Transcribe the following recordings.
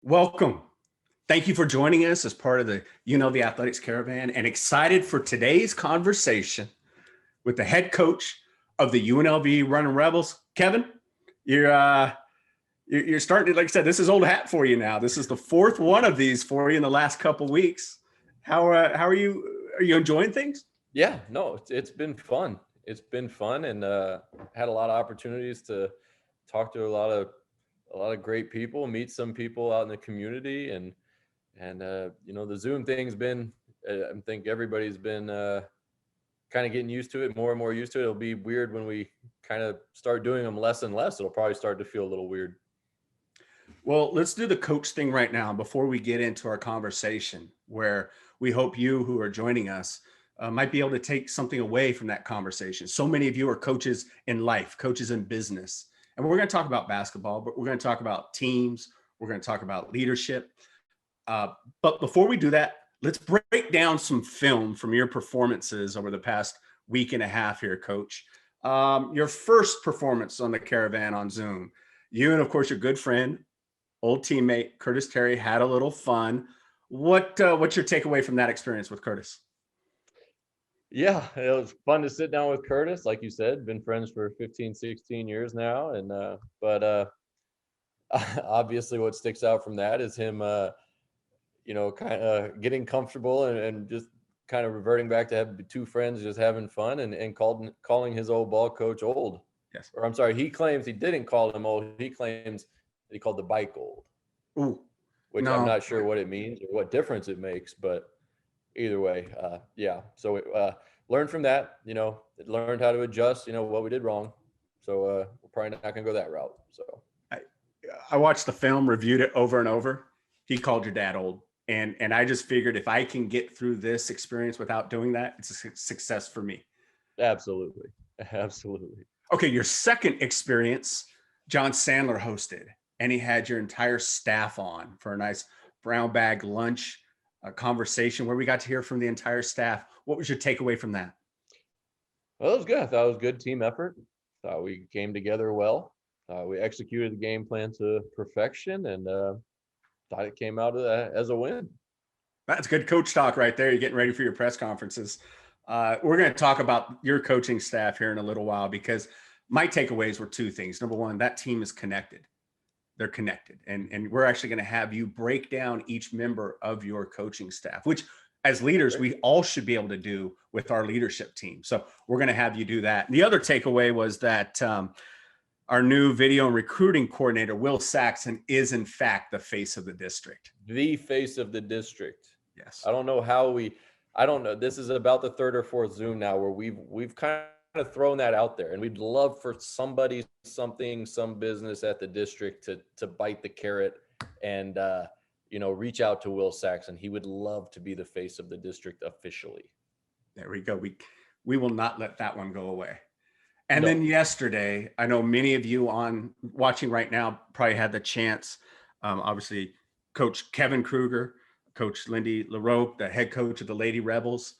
Welcome. Thank you for joining us as part of the Athletics Caravan, and excited for today's conversation with the head coach of the UNLV Runnin Rebels. Kevin, you're you're starting to, like I said, this is old hat for you now. This is the fourth one of these for you in the last couple of weeks. How are you? Are you enjoying things? Yeah, no, it's been fun. It's been fun, and had a lot of opportunities to talk to a lot of great people, meet some people out in the community, and the Zoom thing's been. I think everybody's been kind of getting used to it, more and more used to it. It'll be weird when we kind of start doing them less and less. It'll probably start to feel a little weird. Well, let's do the coach thing right now before we get into our conversation, where we hope you who are joining us might be able to take something away from that conversation. So many of you are coaches in life, coaches in business. And we're going to talk about basketball, but we're going to talk about teams. We're going to talk about leadership. But before we do that, let's break down some film from your performances over the past week and a half here, Coach. Your first performance on the Caravan on Zoom. You and, of course, your good friend, old teammate Curtis Terry had a little fun. What's your takeaway from that experience with Curtis? Yeah, it was fun to sit down with Curtis. Like you said, been friends for 15, 16 years now. But obviously what sticks out from that is him, kind of getting comfortable and just kind of reverting back to have two friends just having fun and calling his old ball coach old. Yes. Or I'm sorry, he claims he didn't call him old. He claims that he called the bike old, Ooh, which I'm no. not sure what it means or what difference it makes, but either way, yeah. So learned from that, learned how to adjust, what we did wrong. So we're probably not gonna go that route. So I, I watched the film, reviewed it over and over. He called your dad old. And I just figured if I can get through this experience without doing that, it's a success for me. absolutely, absolutely. Okay, your second experience, John Sandler hosted, and he had your entire staff on for a nice brown bag lunch conversation where we got to hear from the entire staff. What was your takeaway from that? Well, it was good. I thought it was a good team effort. Thought we came together well. We executed the game plan to perfection, and thought it came out of that as a win. That's good coach talk right there. You're getting ready for your press conferences. We're going to talk about your coaching staff here in a little while because my takeaways were two things. Number one, that team is connected. They're connected. And we're actually going to have you break down each member of your coaching staff, which as leaders, we all should be able to do with our leadership team. So we're going to have you do that. And the other takeaway was that our new video and recruiting coordinator, Will Saxon, is in fact the face of the district. The face of the district. Yes. I don't know how I don't know. This is about the third or fourth Zoom now where we've kind of thrown that out there, and we'd love for somebody, something, some business at the district to bite the carrot and reach out to Will Saxon. He would love to be the face of the district officially. There we go. We will not let that one go away. And No. then yesterday, I know many of you on watching right now probably had the chance. Obviously, Coach Kevin Kruger, Coach Lindy LaRope, the head coach of the Lady Rebels,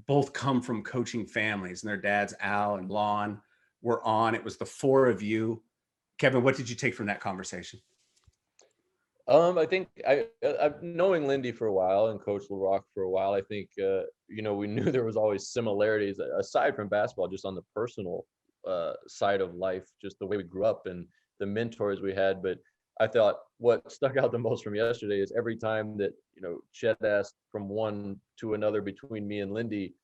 both come from coaching families, and their dads, Al and Lon, were on. It was the four of you. Kevin, what did you take from that conversation? I think I've knowing Lindy for a while and Coach LaRock for a while. I think we knew there was always similarities aside from basketball, just on the personal side of life, just the way we grew up and the mentors we had. But I thought what stuck out the most from yesterday is every time that Chet asked from one to another between me and Lindy,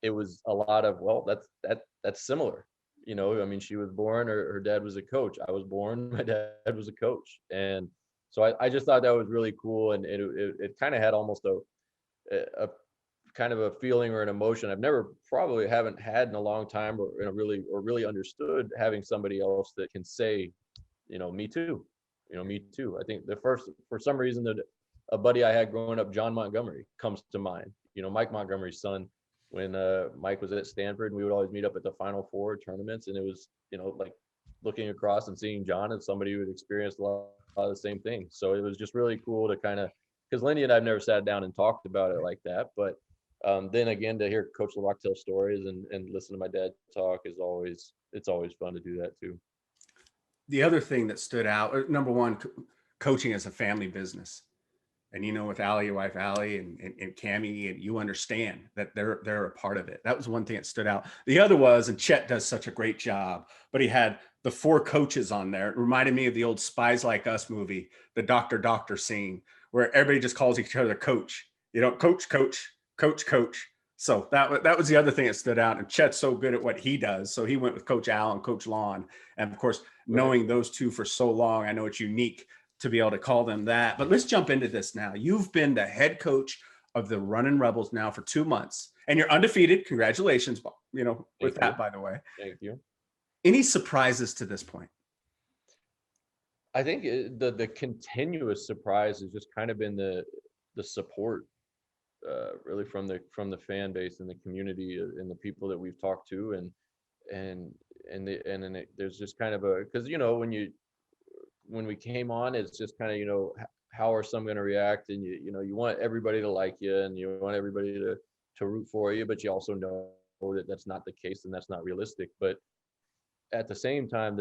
it was a lot of, well, that's similar. I mean, she was born, her dad was a coach. I was born, my dad was a coach, and so I just thought that was really cool, and it kind of had almost a kind of a feeling or an emotion I've never probably haven't had in a long time, or really understood having somebody else that can say, me too, me too. I think the first, for some reason, that a buddy I had growing up, John Montgomery, comes to mind. Mike Montgomery's son, when Mike was at Stanford, we would always meet up at the Final Four tournaments, and it was like looking across and seeing John as somebody who had experienced a lot of the same things. So it was just really cool to kind of, because Lindy and I've never sat down and talked about it like that. But then again, to hear Coach LaRock tell stories and listen to my dad talk it's always fun to do that too. The other thing that stood out, number one, coaching as a family business. And with Allie, your wife Allie, and Cammie, and you understand that they're a part of it. That was one thing that stood out. The other was, and Chet does such a great job, but he had the 4 coaches on there. It reminded me of the old Spies Like Us movie, the doctor scene, where everybody just calls each other coach. Coach, coach, coach, coach. So that was the other thing that stood out. And Chet's so good at what he does, so he went with Coach Al and Coach Lon. And of course, knowing those two for so long, I know it's unique to be able to call them that. But let's jump into this now. You've been the head coach of the Runnin Rebels now for 2 months, and you're undefeated. Congratulations, with that, by the way. Thank you. Any surprises to this point? I think the continuous surprise has just kind of been the support, really from the fan base and the community and the people that we've talked to, and there's just kind of because when we came on, it's just kind of, how are some going to react? And you want everybody to like you, and you want everybody to root for you, but you also know that that's not the case and that's not realistic. But at the same time,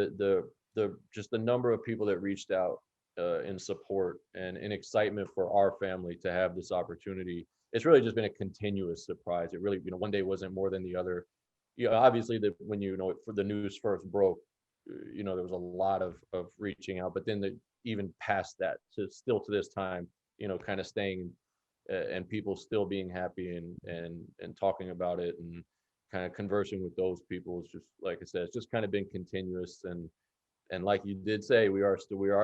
just the number of people that reached out in support and in excitement for our family to have this opportunity, it's really just been a continuous surprise. It really, one day wasn't more than the other. Obviously when for the news first broke, there was a lot of reaching out, but then even past that, to this time, kind of staying and people still being happy and talking about it and kind of conversing with those people is just, like I said, it's just kind of been continuous. And like you did say, we are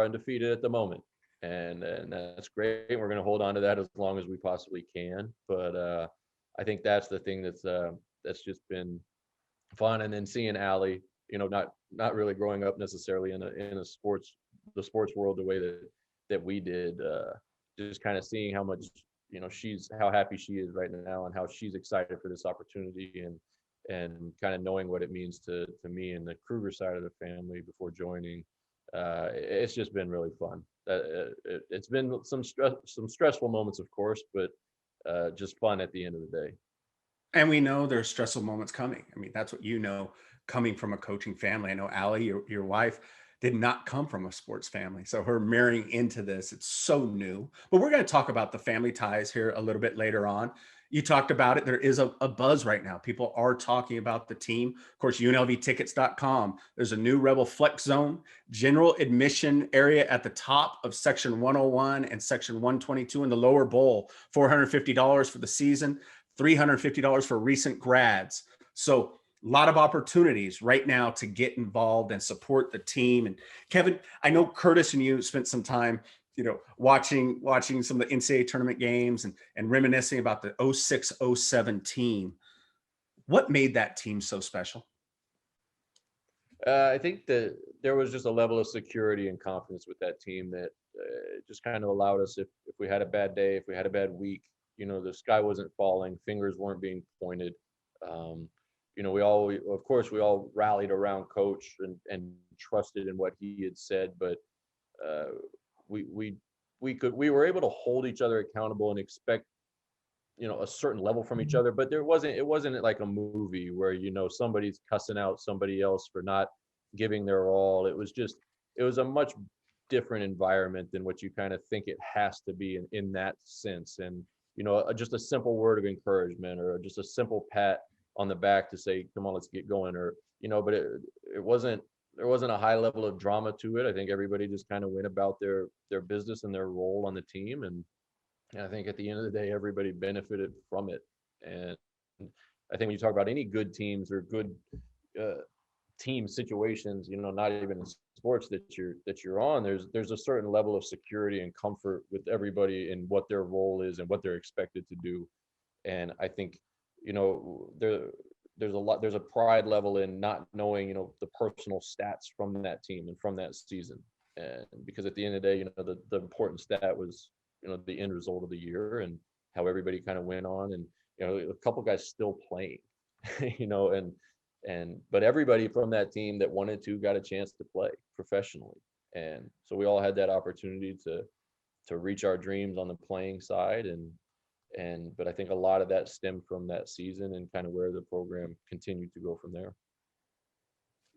undefeated at the moment, and that's great. We're going to hold on to that as long as we possibly can. But I think that's the thing that's just been fun. And then seeing Allie, not really growing up necessarily in the sports world the way that we did, just kind of seeing how much how happy she is right now and how she's excited for this opportunity, and kind of knowing what it means to me and the Kruger side of the family before joining. It's just been really fun. It's been some stressful moments, of course, but just fun at the end of the day. And we know there's stressful moments coming. I mean, that's what coming from a coaching family. I know Allie, your wife, did not come from a sports family. So her marrying into this, it's so new. But we're going to talk about the family ties here a little bit later on. You talked about it. There is a buzz right now. People are talking about the team. Of course, UNLVtickets.com. There's a new Rebel Flex Zone, general admission area at the top of section 101 and section 122 in the lower bowl, $450 for the season, $350 for recent grads. So a lot of opportunities right now to get involved and support the team. And Kevin, I know Curtis and you spent some time, watching some of the NCAA tournament games and reminiscing about the 06-07 team. What made that team so special? I think that there was just a level of security and confidence with that team that just kind of allowed us, if we had a bad day, if we had a bad week, the sky wasn't falling, fingers weren't being pointed. We all rallied around coach and trusted in what he had said, but we were able to hold each other accountable and expect a certain level from each other. But it wasn't like a movie where somebody's cussing out somebody else for not giving their all. It was a much different environment than what you kind of think it has to be in that sense. And just a simple word of encouragement or just a simple pat on the back to say, come on, let's get going, or but there wasn't a high level of drama to it. I think everybody just kind of went about their business and their role on the team, and I think at the end of the day, everybody benefited from it. And I think when you talk about any good teams or good team situations, not even in sports that you're on, there's a certain level of security and comfort with everybody and what their role is and what they're expected to do. And I think there's a pride level in not knowing the personal stats from that team and from that season, and because at the end of the day, the important stat was the end result of the year and how everybody kind of went on, and a couple guys still playing, but everybody from that team that wanted to got a chance to play professionally, and so we all had that opportunity to reach our dreams on the playing side. But I think a lot of that stemmed from that season and kind of where the program continued to go from there.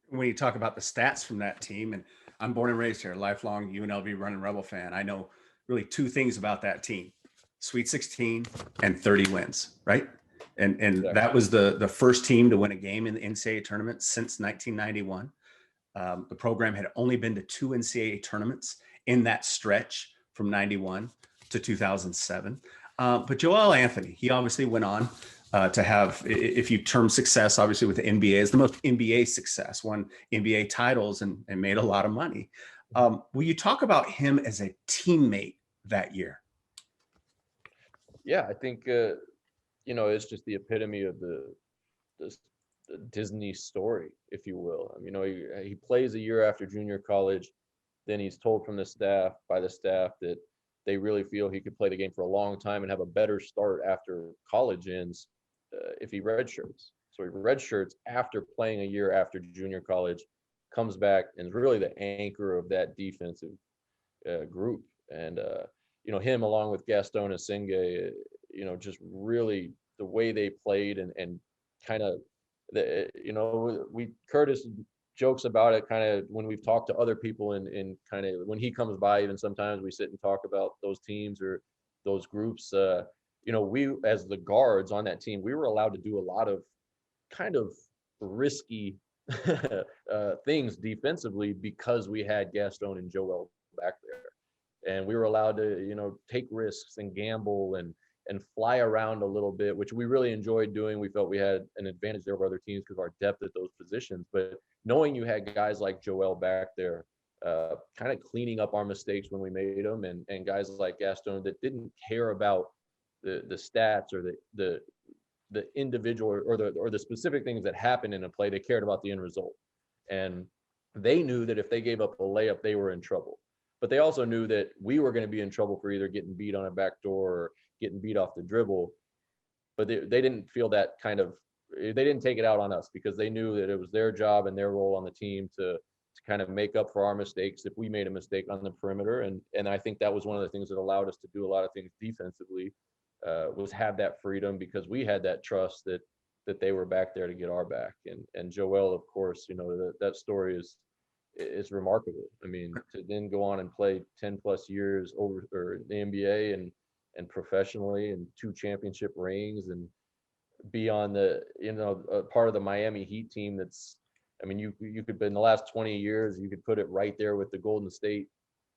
When you talk about the stats from that team, and I'm born and raised here, lifelong UNLV Runnin Rebel fan, I know really two things about that team: Sweet 16 and 30 wins, right? And Exactly. that was the first team to win a game in the NCAA tournament since 1991. The program had only been to two NCAA tournaments in that stretch from 91 to 2007. But Joel Anthony, he obviously went on to have, if you term success, obviously with the NBA, is the most NBA success, won NBA titles and made a lot of money. Will you talk about him as a teammate that year? Yeah, I think it's just the epitome of the Disney story, if you will. He plays a year after junior college. Then he's told from the staff, by the staff, that they really feel he could play the game for a long time and have a better start after college ends if he redshirts. So he redshirts after playing a year after junior college, comes back and is really the anchor of that defensive group. And him along with Gaston Asenge, just really the way they played and kind of Curtis jokes about it kind of when we've talked to other people and kind of when he comes by, even sometimes we sit and talk about those teams or those groups. We, as the guards on that team, we were allowed to do a lot of kind of risky things defensively because we had Gaston and Joel back there, and we were allowed to take risks and gamble and fly around a little bit, which we really enjoyed doing. We felt we had an advantage over other teams because of our depth at those positions. But knowing you had guys like Joel back there, kind of cleaning up our mistakes when we made them, and guys like Gaston that didn't care about the stats or the individual or the specific things that happened in a play. They cared about the end result, and they knew that if they gave up a layup, they were in trouble. But they also knew that we were going to be in trouble for either getting beat on a backdoor or getting beat off the dribble. But they didn't feel that they didn't take it out on us because they knew that it was their job and their role on the team to kind of make up for our mistakes if we made a mistake on the perimeter. And I think that was one of the things that allowed us to do a lot of things defensively, was have that freedom because we had that trust that they were back there to get our back. And Joel, of course, that story is remarkable. I mean, to then go on and play 10 plus years over or the NBA and professionally and 2 championship rings and be on the part of the Miami Heat team that's, I mean, you could, in the last 20 years you could put it right there with the Golden State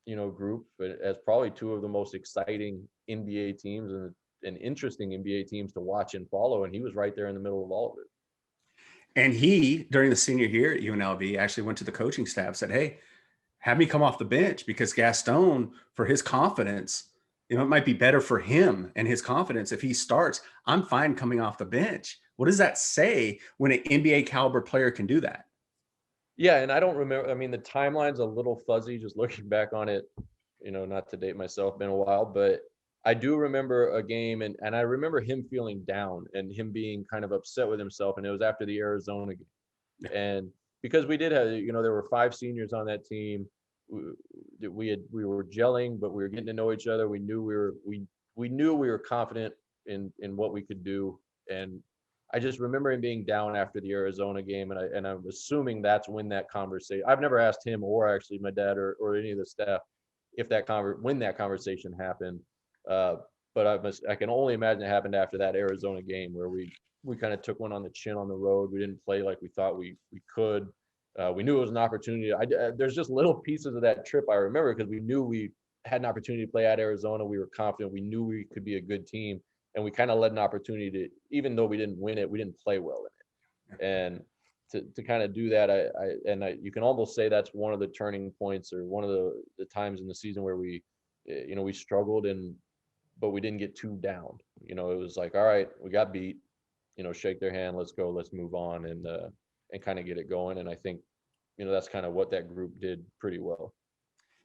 group, but as probably 2 of the most exciting NBA teams and interesting NBA teams to watch and follow, and he was right there in the middle of all of it. And he, during the senior year at UNLV, actually went to the coaching staff, said, "Hey, have me come off the bench because Gaston, for his confidence, it might be better for him and his confidence if he starts. I'm fine coming off the bench." What does that say when an NBA caliber player can do that? Yeah, and I don't remember. I mean, the timeline's a little fuzzy just looking back on it, not to date myself, been a while, but I do remember a game and I remember him feeling down and him being kind of upset with himself. And it was after the Arizona game. And because we did have, there were 5 seniors on that team. We were gelling, but we were getting to know each other. We knew we were confident in what we could do. And I just remember him being down after the Arizona game, and I'm assuming that's when that conversation. I've never asked him or actually my dad or any of the staff if when that conversation happened. But I can only imagine it happened after that Arizona game where we kind of took one on the chin on the road. We didn't play like we thought we could. We knew it was an opportunity. There's just little pieces of that trip I remember because we knew we had an opportunity to play at Arizona. We were confident. We knew we could be a good team, and we kind of let an opportunity to, even though we didn't win it, we didn't play well in it. And to kind of do that, you can almost say that's one of the turning points or one of the times in the season where we struggled but we didn't get too down. It was like, all right, we got beat. Shake their hand, let's go, let's move on, and kind of get it going. And I think, that's kind of what that group did pretty well.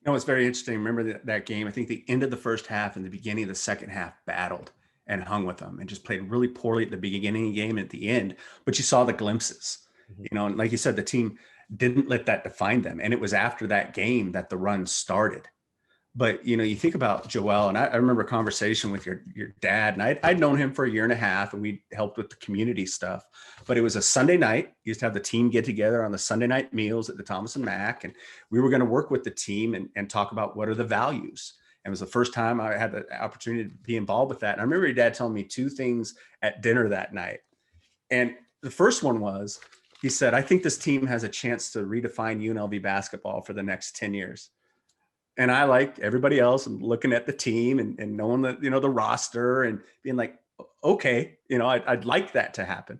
It's very interesting. Remember that game? I think the end of the first half and the beginning of the second half battled and hung with them and just played really poorly at the beginning of the game and at the end. But you saw the glimpses, and like you said, the team didn't let that define them. And it was after that game that the run started. But you think about Joel, and I remember a conversation with your dad, and I'd known him for a year and a half, and we helped with the community stuff. But it was a Sunday night. He used to have the team get together on the Sunday night meals at the Thomas and Mack, and we were going to work with the team and talk about what are the values. And it was the first time I had the opportunity to be involved with that. And I remember your dad telling me two things at dinner that night. And the first one was, he said, I think this team has a chance to redefine UNLV basketball for the next 10 years. And I, like everybody else, I'm looking at the team and knowing that, the roster and being like, okay, I'd like that to happen.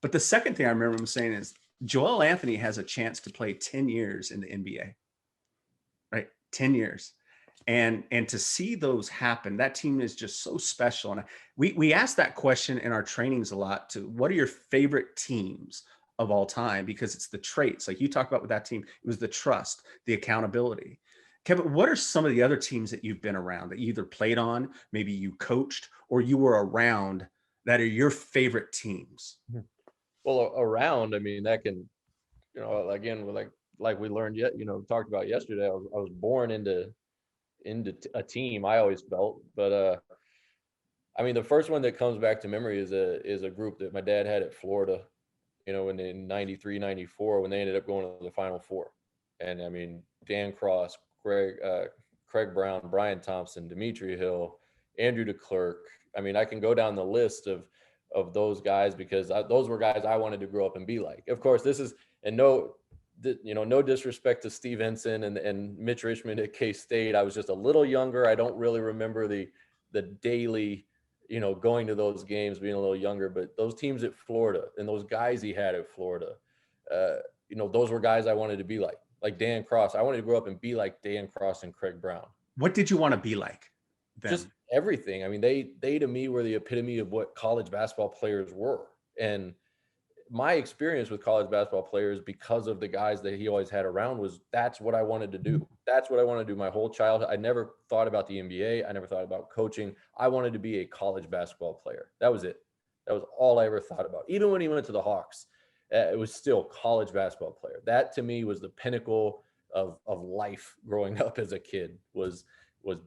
But the second thing I remember him saying is Joel Anthony has a chance to play 10 years in the NBA, right? 10 years. And to see those happen, that team is just so special. And we ask that question in our trainings a lot, to what are your favorite teams of all time? Because it's the traits like you talk about with that team. It was the trust, the accountability. Kevin, what are some of the other teams that you've been around that you either played on, maybe you coached, or you were around, that are your favorite teams? Well, around, I mean, that can, again, like we learned yet, talked about yesterday. I was born into a team, I always felt. But I mean, the first one that comes back to memory is a group that my dad had at Florida, in 93, 94, when they ended up going to the Final Four. And I mean, Dan Cross, Craig Brown, Brian Thompson, Dimitri Hill, Andrew DeClerc. I mean, I can go down the list of those guys, because those were guys I wanted to grow up and be like. Of course, this is, and no disrespect to Steve Ensign and Mitch Richmond at K-State. I was just a little younger. I don't really remember the daily, going to those games, being a little younger. But those teams at Florida and those guys he had at Florida, those were guys I wanted to be like Dan Cross. I wanted to grow up and be like Dan Cross and Craig Brown. What did you want to be like then? Just everything. I mean, they to me were the epitome of what college basketball players were. And my experience with college basketball players, because of the guys that he always had around, was that's what I wanted to do. That's what I wanted to do my whole childhood. I never thought about the NBA. I never thought about coaching. I wanted to be a college basketball player. That was it. That was all I ever thought about. Even when he went to the Hawks, it was still college basketball player. That to me was the pinnacle of life growing up as a kid, was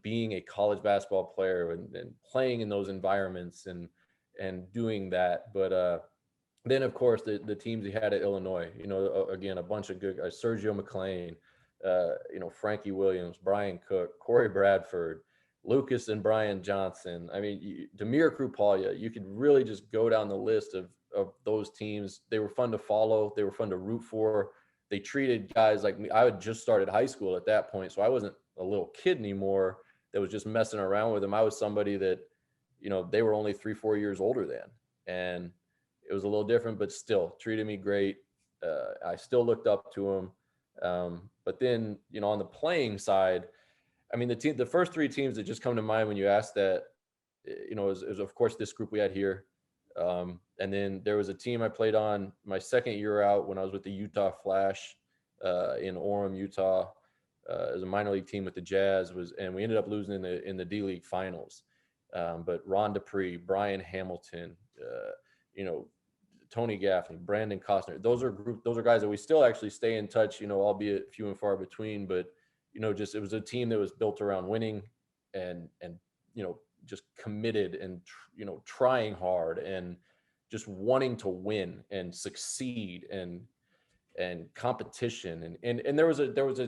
being a college basketball player and playing in those environments and doing that. But then, of course, the teams he had at Illinois, again, a bunch of good guys: Sergio McClain, Frankie Williams, Brian Cook, Corey Bradford, Lucas and Brian Johnson. I mean, Demir Krupalya. You could really just go down the list of those teams. They were fun to follow. They were fun to root for. They treated guys like me. I had just started high school at that point, so I wasn't a little kid anymore that was just messing around with them. I was somebody that, they were only 3-4 years older than, and it was a little different, but still treated me great. I still looked up to him. But then, on the playing side, I mean, the first three teams that just come to mind when you ask that, is of course this group we had here. And then there was a team I played on my second year out when I was with the Utah Flash in Orem, Utah, as a minor league team with the Jazz, and we ended up losing in the D League finals. But Ron Dupree, Brian Hamilton, Tony Gaffney, Brandon Costner, those are guys that we still actually stay in touch, albeit few and far between. But just, it was a team that was built around winning and just committed and trying hard and just wanting to win and succeed and competition and there was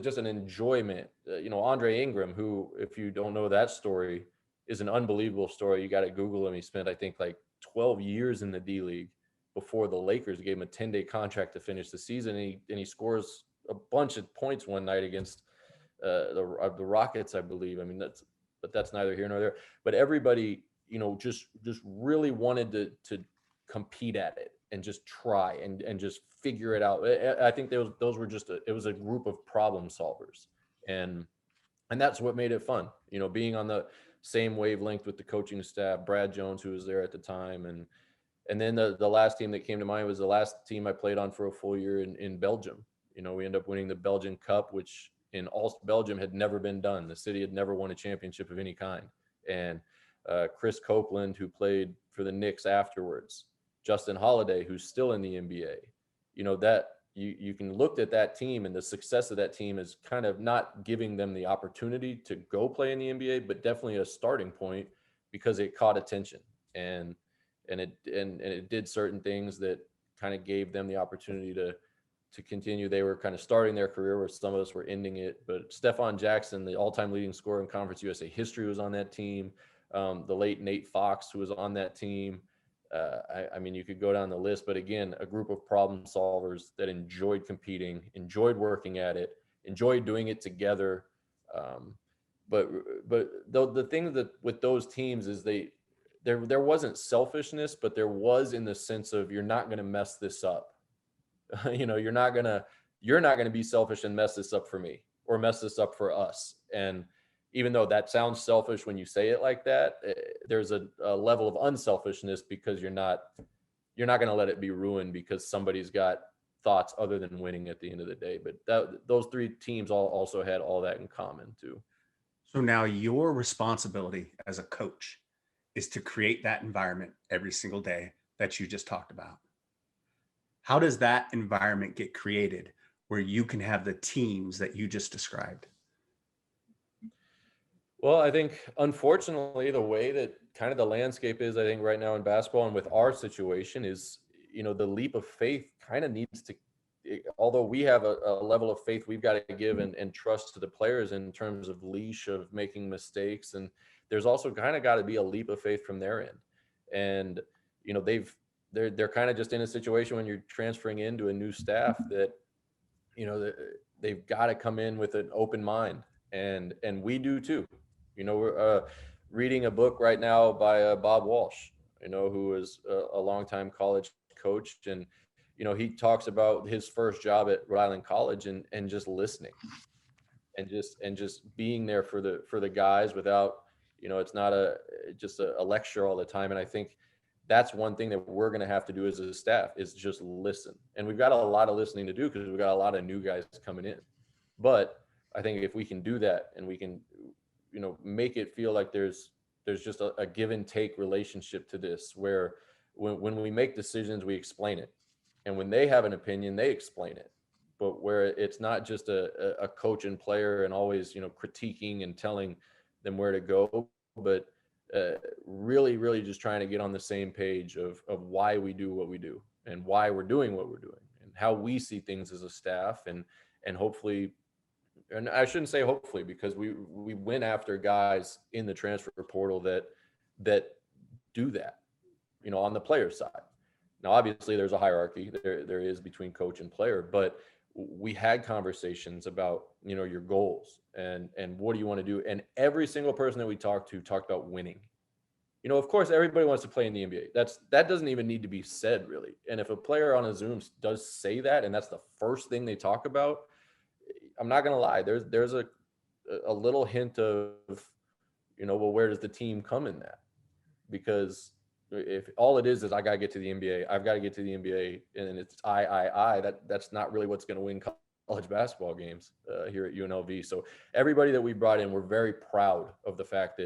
just an enjoyment. Andre Ingram, who, if you don't know that story, is an unbelievable story. You got to Google him. He spent, I think, like 12 years in the D League before the Lakers gave him a 10-day contract to finish the season. And he scores a bunch of points one night against the Rockets, I believe. I mean, that's neither here nor there. But everybody, just really wanted to compete at it and just try and just figure it out. I think those were just it was a group of problem solvers, and that's what made it fun. Being on the same wavelength with the coaching staff, Brad Jones, who was there at the time, and then the last team that came to mind was the last team I played on for a full year in Belgium. We ended up winning the Belgian Cup, which in Ulst, Belgium had never been done. The city had never won a championship of any kind. And Chris Copeland, who played for the Knicks afterwards, Justin Holiday, who's still in the NBA, you can look at that team, and the success of that team is kind of not giving them the opportunity to go play in the NBA, but definitely a starting point because it caught attention, and it did certain things that kind of gave them the opportunity to continue. They were kind of starting their career where some of us were ending it. But Stephon Jackson, the all-time leading scorer in Conference USA history, was on that team. The late Nate Fox, who was on that team. I mean, you could go down the list, but again, a group of problem solvers that enjoyed competing, enjoyed working at it, enjoyed doing it together. But the thing that with those teams is there wasn't selfishness, but there was in the sense of you're not going to mess this up. You're not gonna be selfish and mess this up for me or mess this up for us. And even though that sounds selfish when you say it like that, there's a level of unselfishness because you're not going to let it be ruined because somebody's got thoughts other than winning at the end of the day. But those three teams also had all that in common too. So now your responsibility as a coach is to create that environment every single day that you just talked about. How does that environment get created where you can have the teams that you just described? Well, I think unfortunately the way that kind of the landscape is, I think right now in basketball and with our situation is, the leap of faith kind of needs to, although we have a level of faith we've got to give and trust to the players in terms of leash of making mistakes. And there's also kind of got to be a leap of faith from their end. And, they're kind of just in a situation when you're transferring into a new staff that, they've got to come in with an open mind. And we do too. We're reading a book right now by Bob Walsh, who is a longtime college coach. And, he talks about his first job at Rhode Island College and just listening and just being there for the guys without, it's not just a lecture all the time. And I think that's one thing that we're going to have to do as a staff is just listen. And we've got a lot of listening to do because we've got a lot of new guys coming in. But I think if we can do that and we can, make it feel like there's just a give and take relationship to this, where when we make decisions, we explain it. And when they have an opinion, they explain it. But where it's not just a coach and player and always, critiquing and telling them where to go, but really, really just trying to get on the same page of why we do what we do and why we're doing what we're doing and how we see things as a staff. And hopefully, and I shouldn't say hopefully, because we went after guys in the transfer portal that do that, on the player side. Now, obviously there's a hierarchy there is between coach and player, but we had conversations about, your goals and what do you want to do? And every single person that we talked about winning. Of course, everybody wants to play in the NBA. That doesn't even need to be said, really. And if a player on a Zoom does say that, and that's the first thing they talk about, I'm not going to lie. There's a little hint of, well, where does the team come in that? Because if all it is I got to get to the NBA, I've got to get to the NBA, and it's that's not really what's going to win college basketball games here at UNLV. So everybody that we brought in, we're very proud of the fact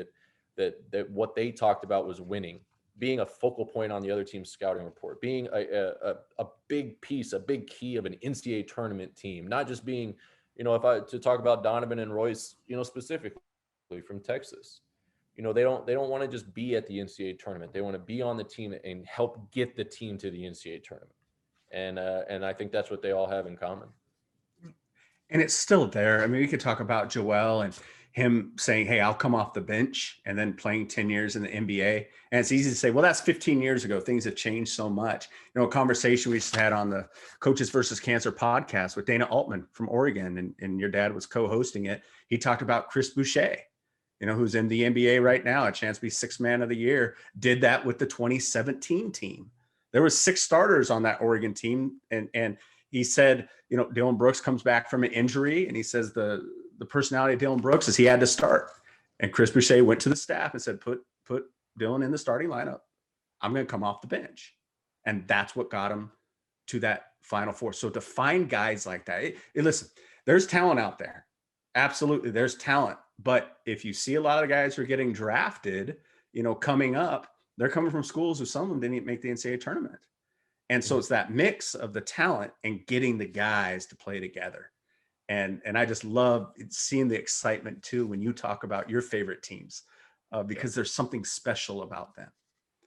that what they talked about was winning, being a focal point on the other team's scouting report, being a big piece, a big key of an NCAA tournament team, not just being, to talk about Donovan and Royce, specifically from Texas. They don't want to just be at the NCAA tournament. They want to be on the team and help get the team to the NCAA tournament. And I think that's what they all have in common. And it's still there. I mean, we could talk about Joel and him saying, hey, I'll come off the bench, and then playing 10 years in the NBA. And it's easy to say, well, that's 15 years ago. Things have changed so much. A conversation we just had on the Coaches versus Cancer podcast with Dana Altman from Oregon, and your dad was co-hosting it. He talked about Chris Boucher, who's in the NBA right now, a chance to be sixth man of the year, did that with the 2017 team. There was 6 starters on that Oregon team. And he said, Dylan Brooks comes back from an injury, and he says the personality of Dylan Brooks is he had to start. And Chris Boucher went to the staff and said, put Dylan in the starting lineup. I'm going to come off the bench. And that's what got him to that Final Four. So to find guys like that, listen, there's talent out there. Absolutely. There's talent. But if you see a lot of the guys who are getting drafted, coming up, they're coming from schools who some of them didn't even make the NCAA tournament. And so it's that mix of the talent and getting the guys to play together. And I just love seeing the excitement too when you talk about your favorite teams, Yeah. because there's something special about them.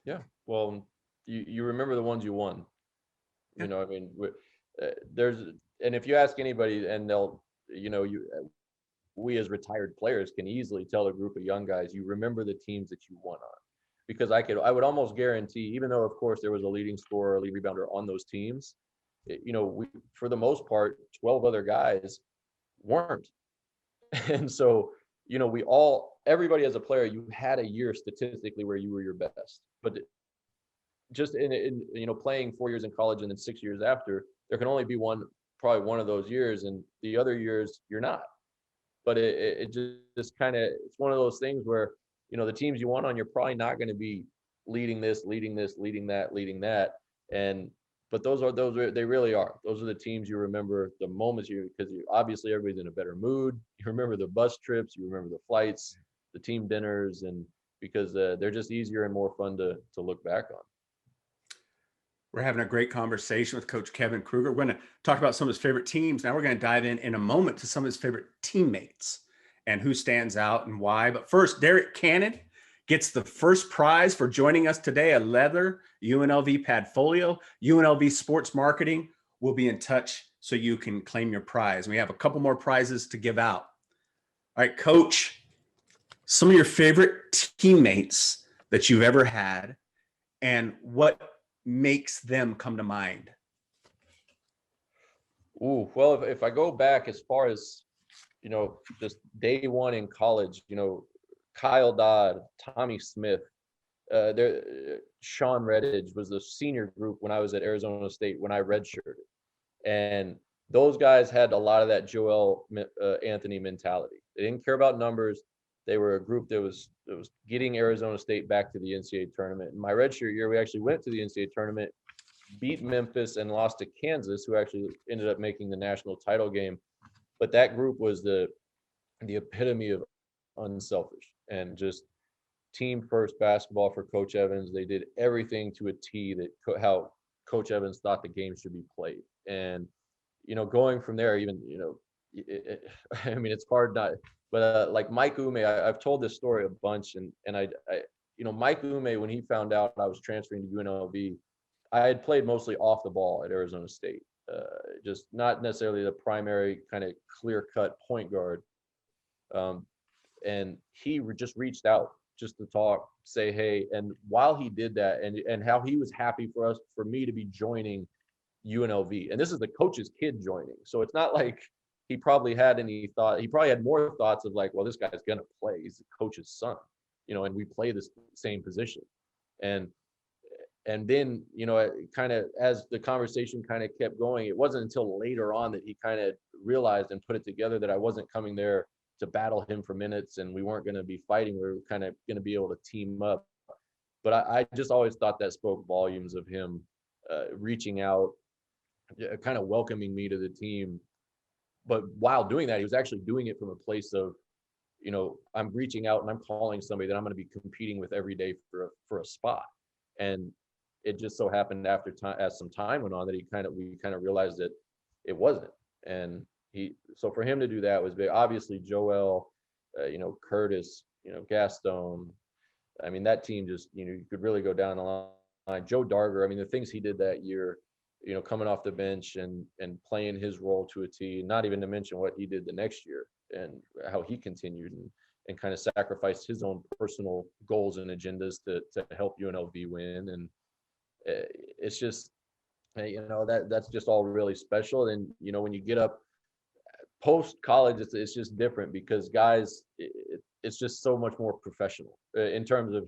Yeah. Well, you remember the ones you won. Yeah. I mean, there's, and if you ask anybody, and they'll, we as retired players can easily tell a group of young guys, you remember the teams that you won on, because I would almost guarantee, even though of course there was a leading scorer, a lead rebounder on those teams, we, for the most part, 12 other guys weren't. And so, everybody as a player, you had a year statistically where you were your best, but just in playing 4 years in college and then 6 years after, there can only be probably one of those years, and the other years you're not. But it just kind of, it's one of those things where, the teams you want on, you're probably not going to be leading this, leading this, leading that, leading that. And but they really are. Those are the teams you remember the moments, because obviously everybody's in a better mood. You remember the bus trips, you remember the flights, the team dinners, and because they're just easier and more fun to look back on. We're having a great conversation with Coach Kevin Kruger. We're going to talk about some of his favorite teams. Now we're going to dive in a moment to some of his favorite teammates and who stands out and why. But first, Derek Cannon gets the first prize for joining us today, a leather UNLV Padfolio. UNLV Sports Marketing will be in touch so you can claim your prize. We have a couple more prizes to give out. All right, Coach, some of your favorite teammates that you've ever had and what makes them come to mind? Ooh, well, if I go back as far as, just day one in college, Kyle Dodd, Tommy Smith, Sean Redditch was the senior group when I was at Arizona State when I redshirted. And those guys had a lot of that Joel Anthony mentality. They didn't care about numbers. They were a group that was getting Arizona State back to the NCAA tournament. In my redshirt year, we actually went to the NCAA tournament, beat Memphis, and lost to Kansas, who actually ended up making the national title game. But that group was the epitome of unselfish and just team first basketball for Coach Evans. They did everything to a T that how Coach Evans thought the game should be played. And going from there, even I mean, it's hard not. But like Mike Ume, I've told this story a bunch, and I Mike Ume, when he found out I was transferring to UNLV, I had played mostly off the ball at Arizona State, just not necessarily the primary kind of clear-cut point guard. And he just reached out just to talk, say hey. And while he did that, and how he was happy for me to be joining UNLV, and this is the coach's kid joining, so it's not like he probably had any thought. He probably had more thoughts of like, well, this guy's gonna play. He's the coach's son, and we play this same position. And then, kind of as the conversation kind of kept going, it wasn't until later on that he kind of realized and put it together that I wasn't coming there to battle him for minutes, and we weren't going to be fighting. We were kind of going to be able to team up. But I just always thought that spoke volumes of him reaching out, kind of welcoming me to the team. But while doing that, he was actually doing it from a place of, I'm reaching out and I'm calling somebody that I'm going to be competing with every day for a spot. And it just so happened after time, as some time went on, that we kind of realized that it wasn't. And so for him to do that was big. Obviously Joel, Curtis, Gaston. I mean, that team just, you could really go down the line. Joe Darger, I mean, the things he did that year, coming off the bench and playing his role to a T, not even to mention what he did the next year and how he continued and kind of sacrificed his own personal goals and agendas to help UNLV win. And it's just, that's just all really special. And, when you get up post college, it's just different because guys, it's just so much more professional in terms of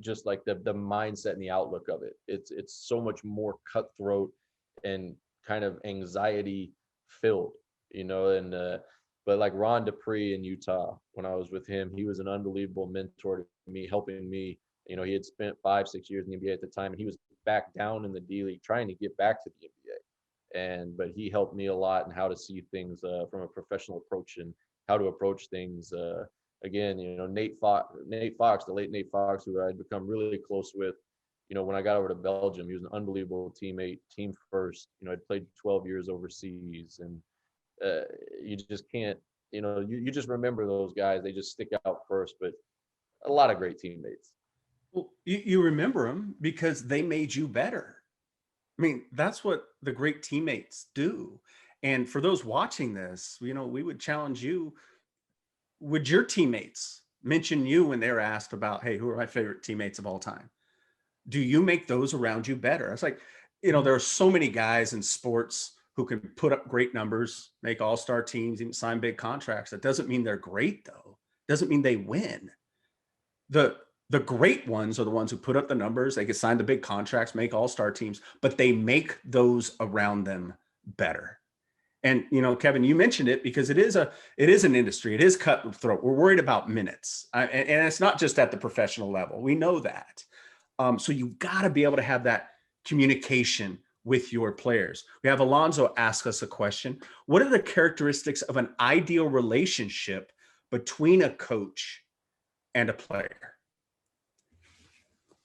just like the mindset and the outlook of it. It's so much more cutthroat and kind of anxiety filled, and but like Ron Dupree in Utah, when I was with him, he was an unbelievable mentor to me, helping me. He had spent 5-6 years in the NBA at the time, and he was back down in the D League trying to get back to the NBA. But he helped me a lot in how to see things from a professional approach and how to approach things. Again, Nate Fox, the late Nate Fox, who I'd become really close with. when I got over to Belgium, he was an unbelievable teammate, team first. I'd played 12 years overseas, and you just can't, you just remember those guys. They just stick out first, but a lot of great teammates. Well, you remember them because they made you better. I mean, that's what the great teammates do. And for those watching this, we would challenge you. Would your teammates mention you when they're asked about, hey, who are my favorite teammates of all time? Do you make those around you better? It's like, there are so many guys in sports who can put up great numbers, make all-star teams, even sign big contracts. That doesn't mean they're great, though. Doesn't mean they win. The great ones are the ones who put up the numbers. They can sign the big contracts, make all-star teams, but they make those around them better. And Kevin, you mentioned it because it is an industry. It is cutthroat. We're worried about minutes, and it's not just at the professional level. We know that. So you've got to be able to have that communication with your players. We have Alonzo ask us a question. What are the characteristics of an ideal relationship between a coach and a player?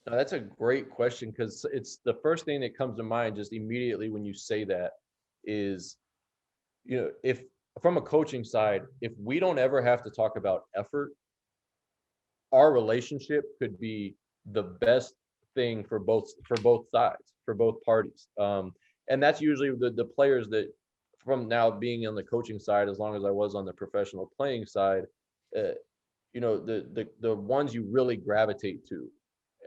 Now, that's a great question, because it's the first thing that comes to mind just immediately when you say that is, if from a coaching side, if we don't ever have to talk about effort, our relationship could be the best thing for both sides, for both parties. And that's usually the players that, from now being on the coaching side, as long as I was on the professional playing side, the ones you really gravitate to,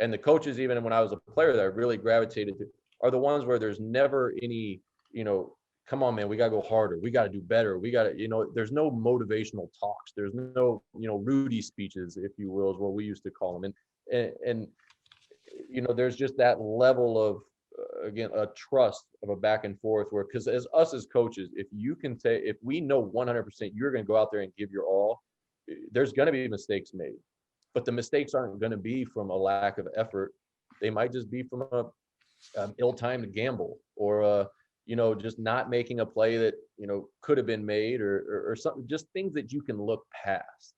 and the coaches, even when I was a player, that I really gravitated to, are the ones where there's never any, come on, man, we got to go harder. We got to do better. We got to, there's no motivational talks. There's no, Rudy speeches, if you will, is what we used to call them. And there's just that level of, again, a trust of a back and forth, where, because as coaches, if we know 100% you're going to go out there and give your all, there's going to be mistakes made, but the mistakes aren't going to be from a lack of effort. They might just be from a ill-timed gamble, or just not making a play that could have been made, or something, just things that you can look past.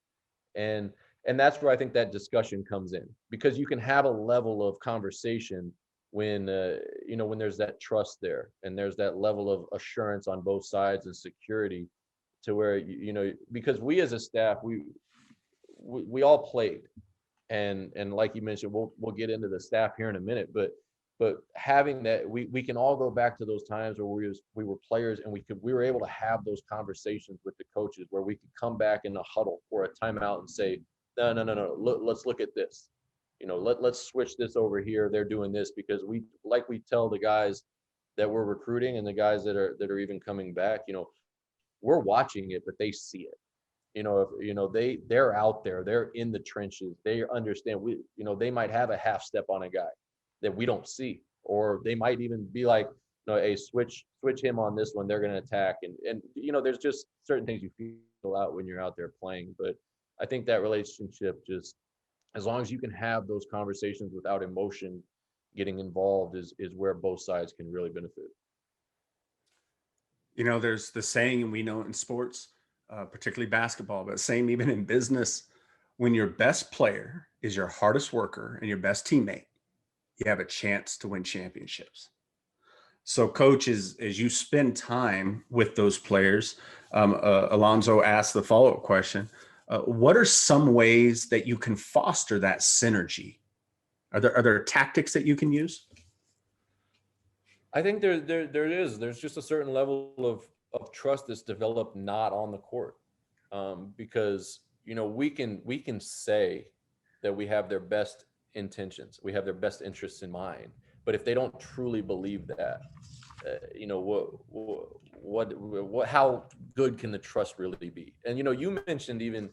And that's where I think that discussion comes in, because you can have a level of conversation when when there's that trust there, and there's that level of assurance on both sides and security, to where because we as a staff, we all played, and like you mentioned, we'll get into the staff here in a minute, but having that, we can all go back to those times where we were players, and we were able to have those conversations with the coaches, where we could come back in a huddle or a timeout and say, no, let's look at this, let's switch this over here. They're doing this, because we tell the guys that we're recruiting, and the guys that are even coming back, we're watching it, but they see it. They're out there, they're in the trenches, they understand. They might have a half step on a guy that we don't see, or they might even be like, hey, switch him on this one, they're going to attack. And there's just certain things you feel out when you're out there playing. But I think that relationship, just as long as you can have those conversations without emotion getting involved, is where both sides can really benefit. There's the saying, and we know it in sports, particularly basketball, but same even in business: when your best player is your hardest worker and your best teammate, you have a chance to win championships. So, coach, as you spend time with those players, Alonzo asked the follow-up question: what are some ways that you can foster that synergy? Are there tactics that you can use? I think there's just a certain level of trust that's developed not on the court, because we can say that we have their best intentions, we have their best interests in mind, but if they don't truly believe that, how good can the trust really be? And you mentioned even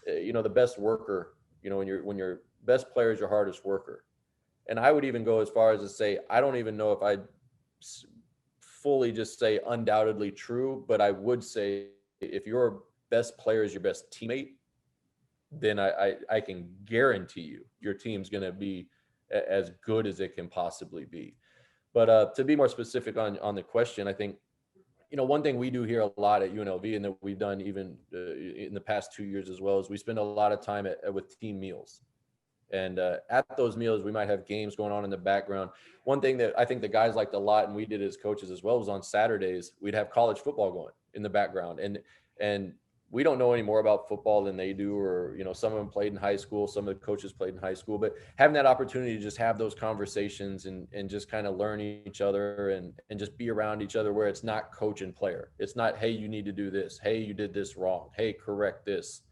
the best worker, when your best player is your hardest worker, and I would even go as far as to say, I don't even know if I'd fully just say undoubtedly true, but I would say if your best player is your best teammate, then I can guarantee you your team's going to be as good as it can possibly be. But to be more specific on the question, I think one thing we do here a lot at UNLV, and that we've done even in the past 2 years as well, is we spend a lot of time with team meals. And at those meals, we might have games going on in the background. One thing that I think the guys liked a lot, and we did as coaches as well, was on Saturdays, we'd have college football going in the background. And we don't know any more about football than they do, or, some of them played in high school, some of the coaches played in high school, but having that opportunity to just have those conversations and just kind of learn each other and just be around each other, where it's not coach and player. It's not, hey, you need to do this. Hey, you did this wrong. Hey, correct this.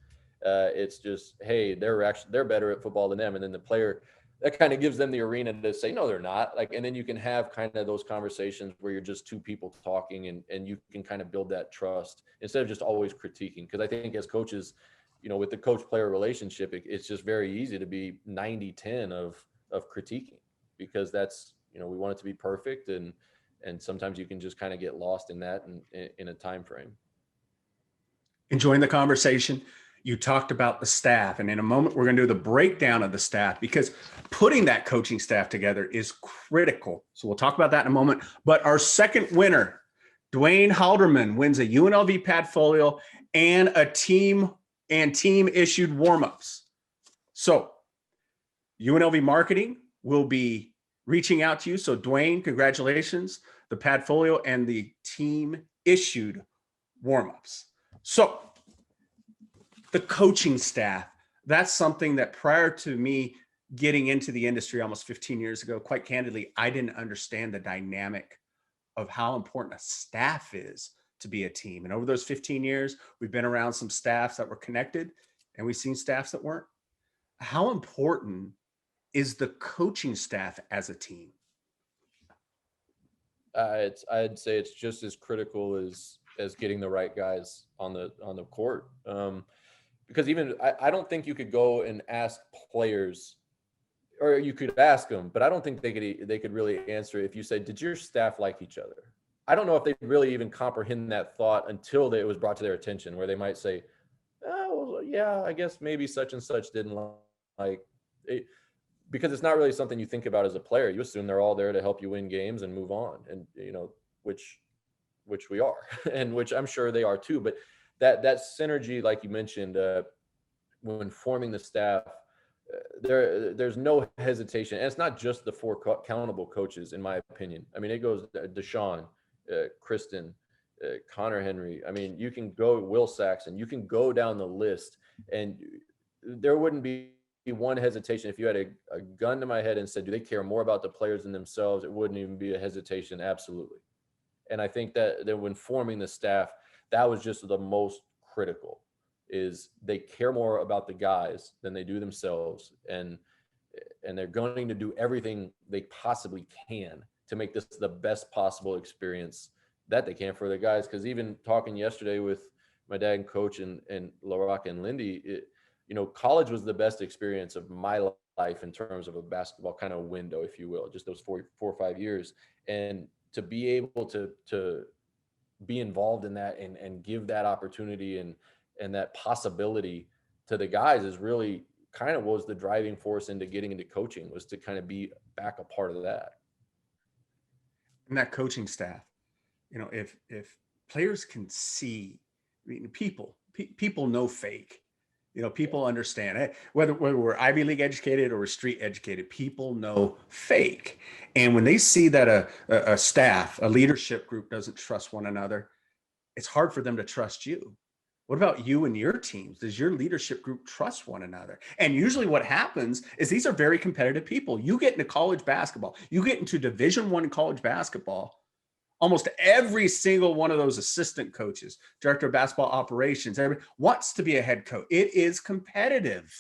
It's just, hey, they're better at football than them. And then the player, that kind of gives them the arena to say, no, they're not. Like, and then you can have kind of those conversations where you're just two people talking, and you can kind of build that trust instead of just always critiquing. Because I think as coaches, with the coach player relationship, it's just very easy to be 90-10 of critiquing, because that's, we want it to be perfect. And sometimes you can just kind of get lost in that in a time frame. Enjoying the conversation. You talked about the staff, and in a moment, we're going to do the breakdown of the staff, because putting that coaching staff together is critical. So we'll talk about that in a moment. But our second winner, Dwayne Halderman, wins a UNLV Padfolio and a team issued warmups. So UNLV marketing will be reaching out to you. So Dwayne, congratulations, the Padfolio and the team issued warmups. So the coaching staff, that's something that prior to me getting into the industry almost 15 years ago, quite candidly, I didn't understand the dynamic of how important a staff is to be a team. And over those 15 years, we've been around some staffs that were connected, and we've seen staffs that weren't. How important is the coaching staff as a team? I'd say it's just as critical as getting the right guys on the court. Because even I don't think you could go and ask players, or you could ask them, but I don't think they could really answer if you said, did your staff like each other? I don't know if they really even comprehend that thought until it was brought to their attention, where they might say, oh, well, yeah, I guess maybe such and such didn't like it, because it's not really something you think about as a player. You assume they're all there to help you win games and move on, and which we are, and which I'm sure they are too. But that synergy, like you mentioned, when forming the staff, there's no hesitation. And it's not just the four accountable coaches, in my opinion. I mean, it goes Deshaun, Kristen, Connor Henry. I mean, you can go Will Saxon. You can go down the list, and there wouldn't be one hesitation. If you had a gun to my head and said, do they care more about the players than themselves? It wouldn't even be a hesitation. Absolutely. And I think that when forming the staff, that was just the most critical, is they care more about the guys than they do themselves. And they're going to do everything they possibly can to make this the best possible experience that they can for the guys. Because even talking yesterday with my dad and coach and LaRock and Lindy, college was the best experience of my life in terms of a basketball kind of window, if you will, just those 4 or 5 years. And to be able to be involved in that and give that opportunity and that possibility to the guys is really kind of was the driving force into getting into coaching, was to kind of be back a part of that. And that coaching staff, if players can see, I mean, people know fake. People understand, whether we're Ivy League educated or we're street educated, people know fake. And when they see that a staff, a leadership group doesn't trust one another, it's hard for them to trust you. What about you and your teams? Does your leadership group trust one another? And usually what happens is these are very competitive people. You get into college basketball, you get into Division I college basketball, almost every single one of those assistant coaches, director of basketball operations, everybody wants to be a head coach. It is competitive,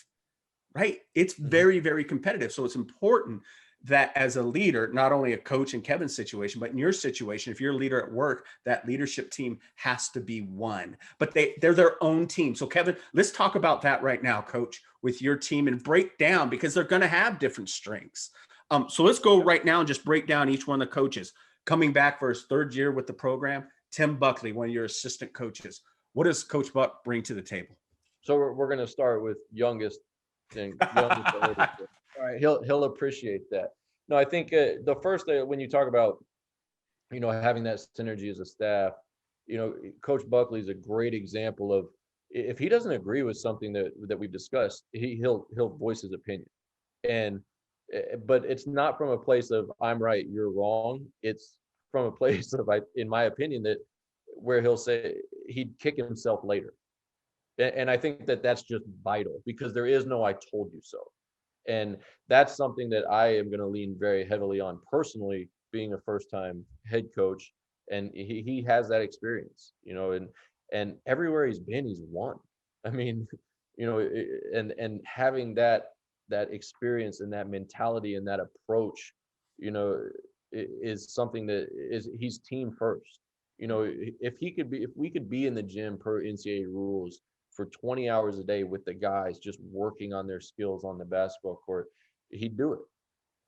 right? It's very, very competitive. So it's important that as a leader, not only a coach in Kevin's situation, but in your situation, if you're a leader at work, that leadership team has to be one, but they're their own team. So Kevin, let's talk about that right now, coach, with your team, and break down, because they're going to have different strengths. So let's go right now and just break down each one of the coaches. Coming back for his third year with the program, Tim Buckley, one of your assistant coaches. What does Coach Buck bring to the table? So we're going to start with youngest thing. All right, he'll appreciate that. No, I think the first thing, when you talk about, having that synergy as a staff, Coach Buckley is a great example of, if he doesn't agree with something that we've discussed, he'll voice his opinion. And but it's not from a place of I'm right, you're wrong. It's from a place of, in my opinion, that where he'll say he'd kick himself later. And I think that that's just vital, because there is no I told you so. And that's something that I am going to lean very heavily on personally, being a first time head coach. And he has that experience, and everywhere he's been, he's won. I mean, and having that experience and that mentality and that approach, is something that he's team first. If we could be in the gym per NCAA rules for 20 hours a day with the guys just working on their skills on the basketball court, he'd do it.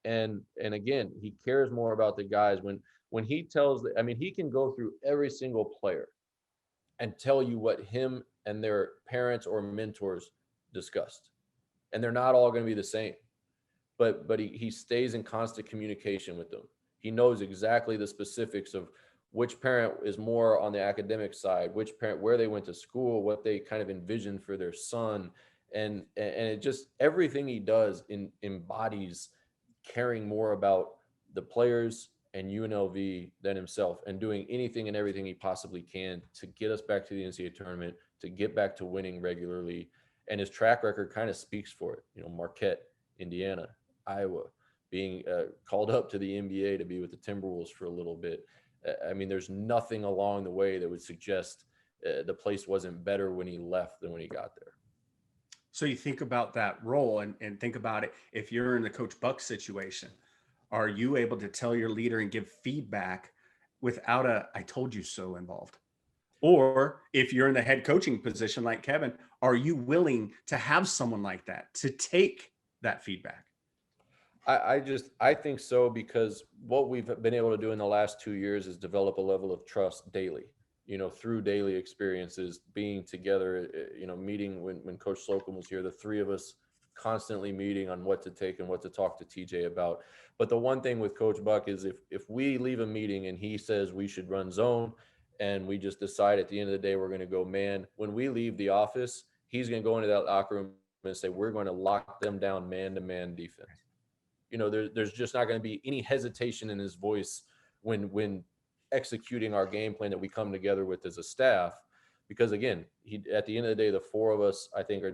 And again, he cares more about the guys when he tells, I mean, he can go through every single player and tell you what him and their parents or mentors discussed. And they're not all going to be the same. But he stays in constant communication with them. He knows exactly the specifics of which parent is more on the academic side, which parent, where they went to school, what they kind of envisioned for their son. And it just, everything he does embodies caring more about the players and UNLV than himself, and doing anything and everything he possibly can to get us back to the NCAA tournament, to get back to winning regularly. And his track record kind of speaks for it. Marquette, Indiana, Iowa, being called up to the NBA to be with the Timberwolves for a little bit. I mean, there's nothing along the way that would suggest the place wasn't better when he left than when he got there. So you think about that role and think about it. If you're in the Coach Buck situation, are you able to tell your leader and give feedback without a "I told you so" involved? Or if you're in the head coaching position like Kevin, are you willing to have someone like that to take that feedback? I think so, because what we've been able to do in the last 2 years is develop a level of trust daily, through daily experiences, being together, meeting when Coach Slocum was here, the three of us constantly meeting on what to take and what to talk to TJ about. But the one thing with Coach Buck is if we leave a meeting and he says we should run zone, and we just decide at the end of the day we're going to go man, when we leave the office, he's going to go into that locker room and say we're going to lock them down man-to-man defense. There's just not going to be any hesitation in his voice when executing our game plan that we come together with as a staff. Because again, at the end of the day, the four of us, I think,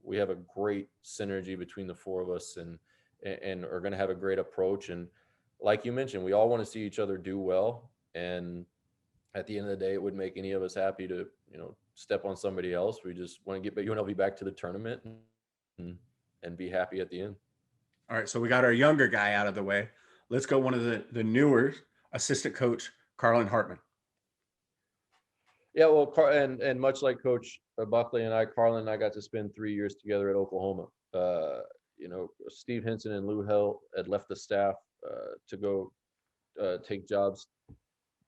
we have a great synergy between the four of us, and are going to have a great approach. And like you mentioned, we all want to see each other do well. And at the end of the day, it would make any of us happy to, step on somebody else. We just want to get UNLV back to the tournament and be happy at the end. All right, so we got our younger guy out of the way. Let's go one of the newer assistant coach, Carlin Hartman. Yeah, well, and much like Coach Buckley and Carlin and I got to spend 3 years together at Oklahoma. Steve Henson and Lou Hill had left the staff to go take jobs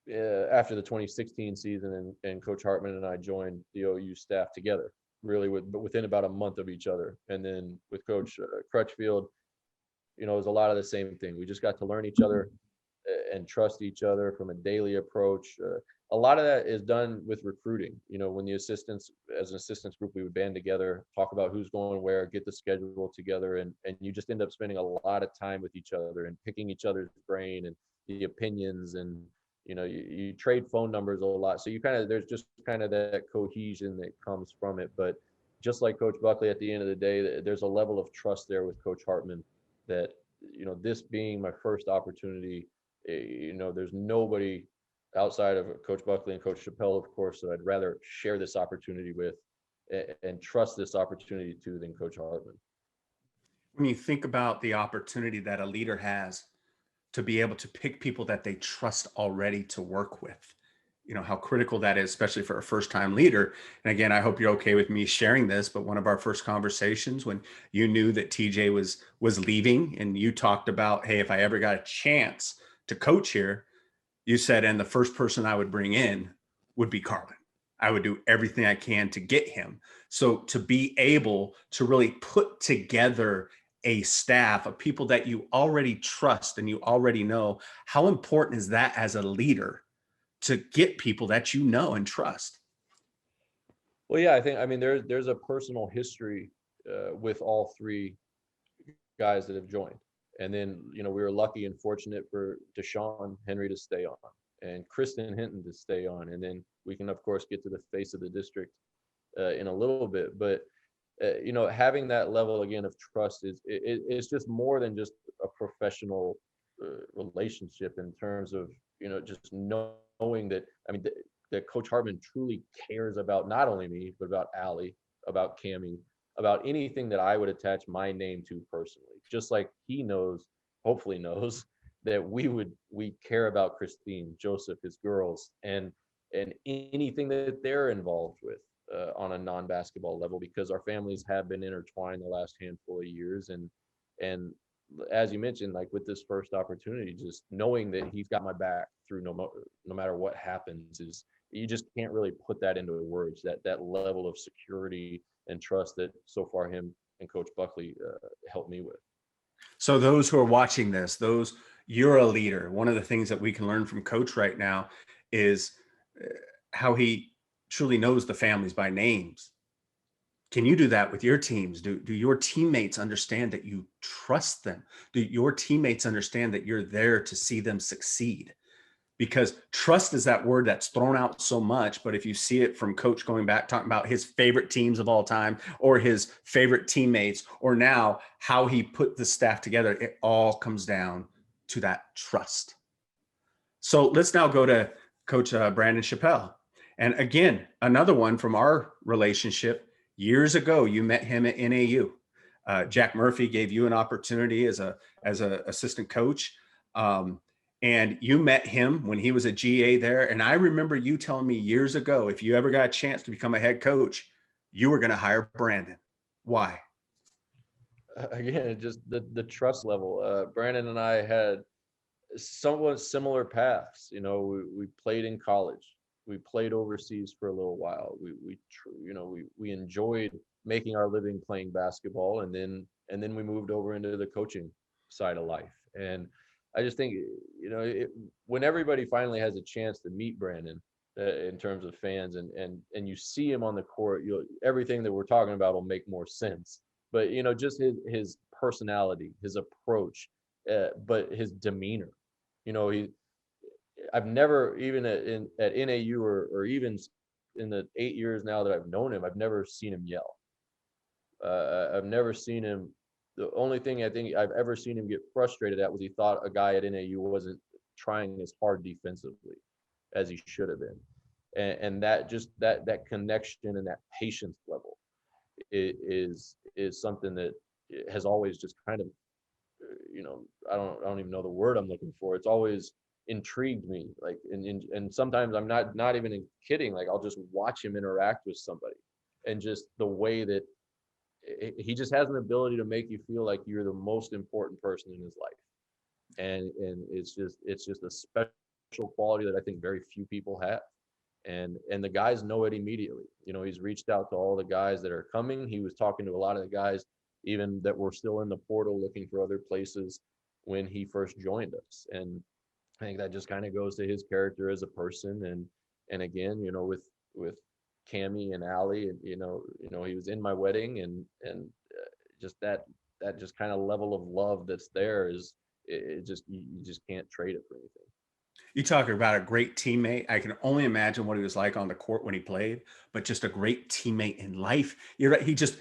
after the 2016 season, and Coach Hartman and I joined the OU staff together, really within about a month of each other. And then with Coach Crutchfield, it was a lot of the same thing. We just got to learn each other and trust each other from a daily approach. A lot of that is done with recruiting. When the assistants, as an assistants group, we would band together, talk about who's going where, get the schedule together, and you just end up spending a lot of time with each other and picking each other's brain and the opinions, and you trade phone numbers a lot. So there's just kind of that cohesion that comes from it. But just like Coach Buckley, at the end of the day, there's a level of trust there with Coach Hartman that, this being my first opportunity, there's nobody outside of Coach Buckley and Coach Chappelle, of course, that I'd rather share this opportunity with and trust this opportunity to than Coach Hartman. When you think about the opportunity that a leader has to be able to pick people that they trust already to work with, how critical that is, especially for a first-time leader. And again, I hope you're okay with me sharing this, but one of our first conversations when you knew that TJ was leaving, and you talked about, hey, if I ever got a chance to coach here, you said, and the first person I would bring in would be Carlin. I would do everything I can to get him. So to be able to really put together a staff of people that you already trust and you already know, how important is that as a leader to get people that you know and trust? Well, yeah, I mean, there's a personal history with all three guys that have joined. And then, we were lucky and fortunate for Deshaun Henry to stay on and Kristen Hinton to stay on. And then we can, of course, get to the face of the district in a little bit. But, having that level again of trust it's just more than just a professional relationship in terms of, just knowing that, that Coach Hartman truly cares about not only me, but about Allie, about Cammie, about anything that I would attach my name to personally. Just like he knows, hopefully knows, that we care about Christine, Joseph, his girls, and anything that they're involved with on a non-basketball level, because our families have been intertwined the last handful of years. And as you mentioned, like with this first opportunity, just knowing that he's got my back through no matter what happens, is you just can't really put that into words, that level of security and trust that so far him and Coach Buckley helped me with. So those who are watching this, you're a leader. One of the things that we can learn from Coach right now is how he truly knows the families by names. Can you do that with your teams? Do your teammates understand that you trust them? Do your teammates understand that you're there to see them succeed? Because trust is that word that's thrown out so much. But if you see it from Coach going back, talking about his favorite teams of all time, or his favorite teammates, or now how he put the staff together, it all comes down to that trust. So let's now go to Coach Brandon Chappelle. And again, another one from our relationship. Years ago, you met him at NAU. Jack Murphy gave you an opportunity as a assistant coach. And you met him when he was a GA there. And I remember you telling me years ago, if you ever got a chance to become a head coach, you were going to hire Brandon. Why? Again, just the trust level. Brandon and I had somewhat similar paths. We played in college. We played overseas for a little while. We enjoyed making our living playing basketball, and then we moved over into the coaching side of life. And I just think, when everybody finally has a chance to meet Brandon, in terms of fans, and you see him on the court, everything that we're talking about will make more sense. But just his personality, his approach, but his demeanor. I've never, even at NAU or even in the 8 years now that I've known him, I've never seen him yell. I've never seen him. The only thing I think I've ever seen him get frustrated at was he thought a guy at NAU wasn't trying as hard defensively as he should have been. And that just that connection and that patience level is something that has always just kind of, I don't even know the word I'm looking for. It's always intrigued me. Like, and sometimes I'm not even kidding. Like, I'll just watch him interact with somebody, and just the way that he just has an ability to make you feel like you're the most important person in his life. And it's just a special quality that I think very few people have. And the guys know it immediately. He's reached out to all the guys that are coming. He was talking to a lot of the guys even that were still in the portal looking for other places when he first joined us. And I think that just kind of goes to his character as a person. And again, with Cammie and Allie, and he was in my wedding, and just that just kind of level of love that's there is, you just can't trade it for anything. You talk about a great teammate. I can only imagine what he was like on the court when he played, but just a great teammate in life. You're right. He just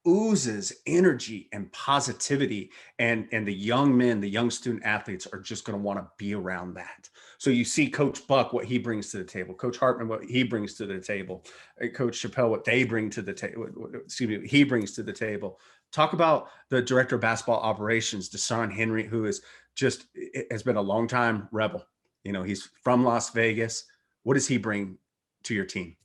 oozes energy and positivity, and the young men, the young student athletes are just going to want to be around that. So you see Coach Buck, what he brings to the table, Coach Hartman, what he brings to the table, Coach Chappelle, what they bring to the table, he brings to the table. Talk about the director of basketball operations, Deshaun Henry, who has been a long time Rebel. He's from Las Vegas. What does he bring to your team?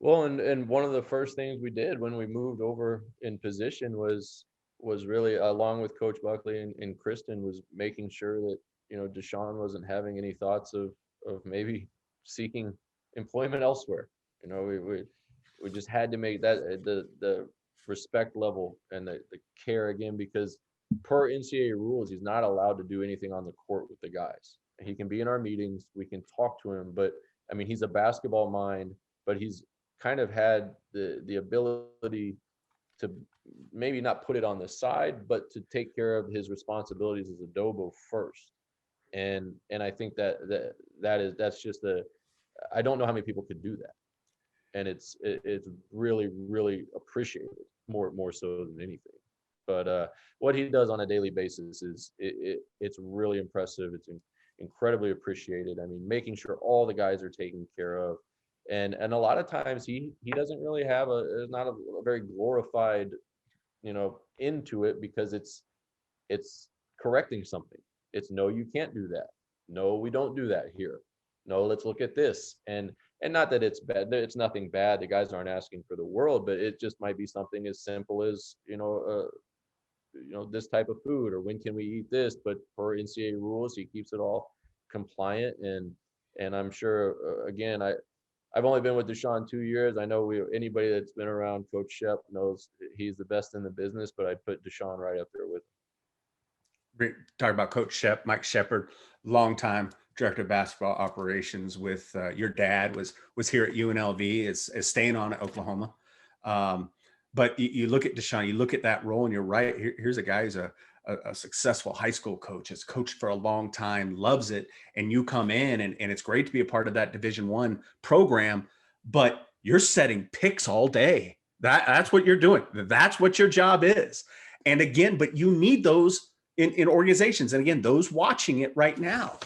Well, and one of the first things we did when we moved over in position was really, along with Coach Buckley and Kristen, was making sure that, Deshaun wasn't having any thoughts of maybe seeking employment elsewhere. We just had to make that the respect level and the care, again, because per NCAA rules, he's not allowed to do anything on the court with the guys. He can be in our meetings, we can talk to him, but he's a basketball mind, but he's kind of had the ability to maybe not put it on the side, but to take care of his responsibilities as a Dobo first. And I think that's just I don't know how many people could do that. And it's really, really appreciated more so than anything. But what he does on a daily basis is it's really impressive. It's incredibly appreciated. I mean, making sure all the guys are taken care of, and a lot of times he doesn't really have not a very glorified, into it, because it's correcting something. It's, no, you can't do that. No, we don't do that here. No, let's look at this. And not that it's bad. It's nothing bad. The guys aren't asking for the world, but it just might be something as simple as, this type of food, or when can we eat this? But per NCAA rules, he keeps it all compliant. And I'm sure, again, I've only been with Deshaun 2 years. I know anybody that's been around Coach Shep knows he's the best in the business, but I'd put Deshaun right up there with him. Talk about Coach Shep, Mike Shepard, longtime director of basketball operations with your dad was here at UNLV, is staying on at Oklahoma. But you look at Deshaun, you look at that role, and you're right. Here's a guy who's a successful high school coach, has coached for a long time, loves it. And you come in and it's great to be a part of that Division I program, but you're setting picks all day. That's what you're doing. That's what your job is. And again, but you need those in organizations. And again, those watching it right now,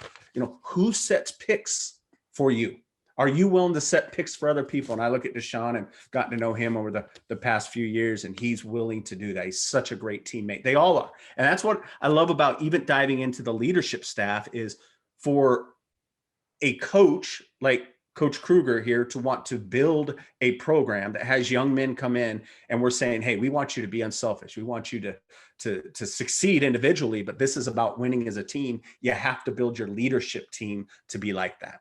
who sets picks for you? Are you willing to set picks for other people? And I look at Deshaun and gotten to know him over the past few years, and he's willing to do that. He's such a great teammate. They all are. And that's what I love about even diving into the leadership staff, is for a coach like Coach Kruger here to want to build a program that has young men come in, and we're saying, hey, we want you to be unselfish. We want you to succeed individually, but this is about winning as a team. You have to build your leadership team to be like that.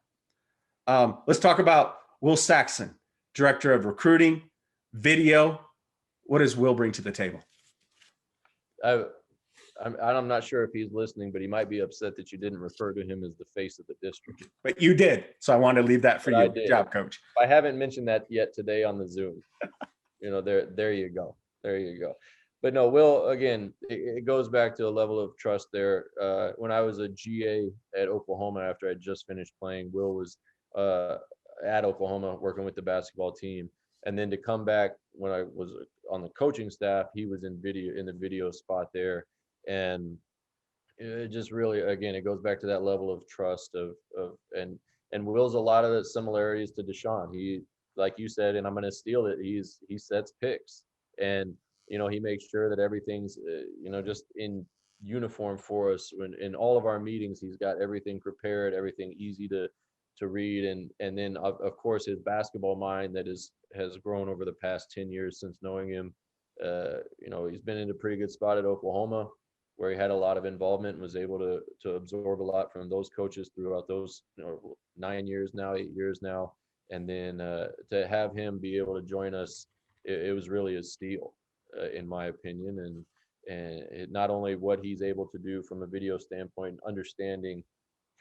Let's talk about Will Saxon, Director of Recruiting, Video. What does Will bring to the table? I'm not sure if he's listening, but he might be upset that you didn't refer to him as the face of the district. But you did, so I wanted to leave that for you. Good job, Coach. I haven't mentioned that yet today on the Zoom. There you go. There you go. But no, Will, again, it goes back to a level of trust there. When I was a GA at Oklahoma, after I just finished playing, Will was at Oklahoma working with the basketball team. And then to come back when I was on the coaching staff, he was in the video spot there. And it just really, again, it goes back to that level of trust and Will's a lot of the similarities to Deshaun. He, like you said, and I'm going to steal it, he sets picks, and he makes sure that everything's just in uniform for us. When in all of our meetings, he's got everything prepared, everything easy to read, and then of course his basketball mind that has grown over the past 10 years since knowing him. He's been in a pretty good spot at Oklahoma, where he had a lot of involvement and was able to absorb a lot from those coaches throughout those 8 years now. And then to have him be able to join us, it was really a steal, in my opinion. And not only what he's able to do from a video standpoint, understanding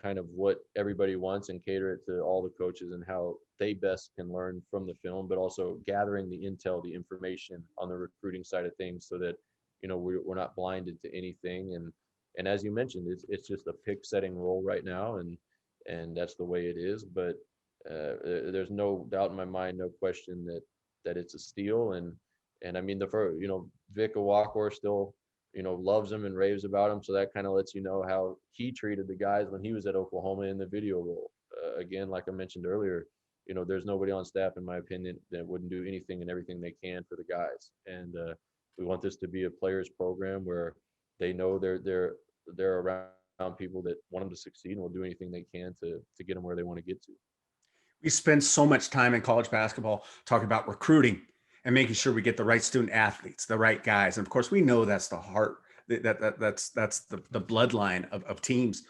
kind of what everybody wants and cater it to all the coaches and how they best can learn from the film, but also gathering the intel, the information on the recruiting side of things, so that we're not blinded to anything. And as you mentioned, it's just a pick setting role right now, and that's the way it is. But there's no doubt in my mind, no question that it's a steal. And I mean, Vic Awakor still loves him and raves about him, so that kind of lets you know how he treated the guys when he was at Oklahoma in the video role. Again, like I mentioned earlier, there's nobody on staff, in my opinion, that wouldn't do anything and everything they can for the guys. And we want this to be a players program where they know they're around people that want them to succeed and will do anything they can to get them where they want to get to. We spend so much time in college basketball talking about recruiting and making sure we get the right student athletes, the right guys. And of course, we know that's the heart, that's the bloodline of teams.